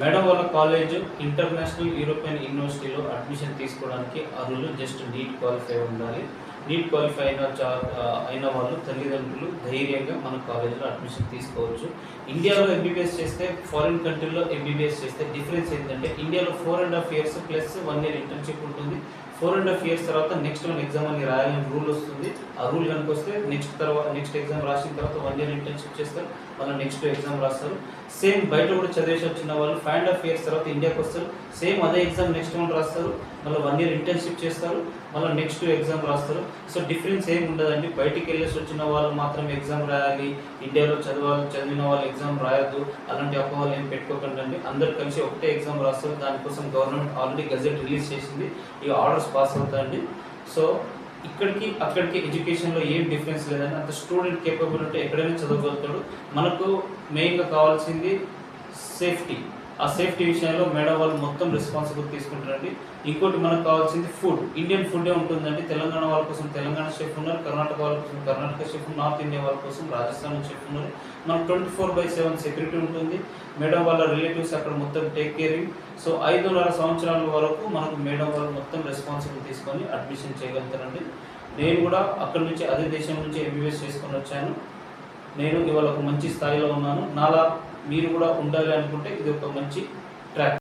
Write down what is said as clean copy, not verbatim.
Madam వాళ్ళ college international European యూనివర్సిటీలో admission తీసుకోవడానికి అర్హులు జస్ట్ నీట్ క్వాలిఫై ఉండాలి. నీట్ క్వాలిఫై అయిన వాళ్ళు తల్లిదండ్రులు ధైర్యంగా మన కాలేజ్లో అడ్మిషన్ తీసుకోవచ్చు. ఇండియాలో ఎంబీబీఎస్ చేస్తే ఫారిన్ కంట్రీలో ఎంబీబీఎస్ చేస్తే డిఫరెన్స్ ఏంటంటే ఇండియాలో 4.5 years ప్లస్ 1 year ఇంటర్న్షిప్ ఉంటుంది. 4.5 years తర్వాత నెక్స్ట్ వన్ ఎగ్జామ్ అని రాయాలని రూల్ వస్తుంది. ఆ రూల్ కనుక వస్తే నెక్స్ట్ ఎగ్జామ్ రాసిన తర్వాత 1 year ఇంటర్న్షిప్ చేస్తారు, మళ్ళీ నెక్స్ట్ ఎగ్జామ్ రాస్తారు. సేమ్ బయట కూడా చదివేసి వచ్చిన వాళ్ళు 5.5 years తర్వాత ఇండియాకి వస్తారు, సేమ్ అదే ఎగ్జామ్ నెక్స్ట్ వన్ రాస్తారు, మళ్ళీ 1 year ఇంటర్న్షిప్ చేస్తారు, మళ్ళీ నెక్స్ట్ ఎగ్జామ్ రాస్తారు. సో డిఫరెన్స్ ఏమి ఉండదండి. బయటికి వెళ్ళేసి వచ్చిన వాళ్ళు మాత్రం ఎగ్జామ్ రాయాలి, ఇండియాలో చదివిన వాళ్ళు ఎగ్జామ్ రాయద్దు, అలాంటి అపోహలు ఏం పెట్టుకోకండి. అందరు కలిసి ఒకటే ఎగ్జామ్ రాస్తారు. దానికోసం గవర్నమెంట్ ఆల్రెడీ గజెట్ రిలీజ్ చేసింది, ఈ ఆర్డర్స్ పాస్ అవుతాయండి. సో ఇక్కడికి అక్కడికి ఎడ్యుకేషన్లో ఏం డిఫరెన్స్ లేదండి. అంత స్టూడెంట్ కేపబుల్ ఉంటే ఎక్కడైనా చదవగలుగుతాడు. మనకు మెయిన్గా కావాల్సింది సేఫ్టీ. ఆ సేఫ్టీ విషయంలో మేడం వాళ్ళు మొత్తం రెస్పాన్సిబుల్ తీసుకుంటారండి. ఇంకోటి మనకు కావాల్సింది ఫుడ్, ఇండియన్ ఫుడ్డే ఉంటుందండి. తెలంగాణ వాళ్ళ కోసం తెలంగాణ షెఫ్ ఉన్నారు, కర్ణాటక వాళ్ళ కోసం కర్ణాటక షెఫ్, నార్త్ ఇండియా వాళ్ళ కోసం రాజస్థాన్ షెఫ్ ఉన్నారు. మనకు 24/7 సెక్యూరిటీ ఉంటుంది. మేడం వాళ్ళ రిలేటివ్స్ అక్కడ మొత్తం టేక్ కేరింగ్. సో 5.5 సంవత్సరాల వరకు మనకు మేడం వాళ్ళు మొత్తం రెస్పాన్సిబుల్ తీసుకొని అడ్మిషన్ చేయగలుగుతారండి. నేను కూడా అక్కడ నుంచి అదే దేశం నుంచి ఎంబీబీఎస్ చేసుకొని వచ్చాను. నేను ఇవాళ ఒక మంచి స్థాయిలో ఉన్నాను. నాలా మీరు కూడా ఉండాలి అనుకుంటే ఇది ఒక మంచి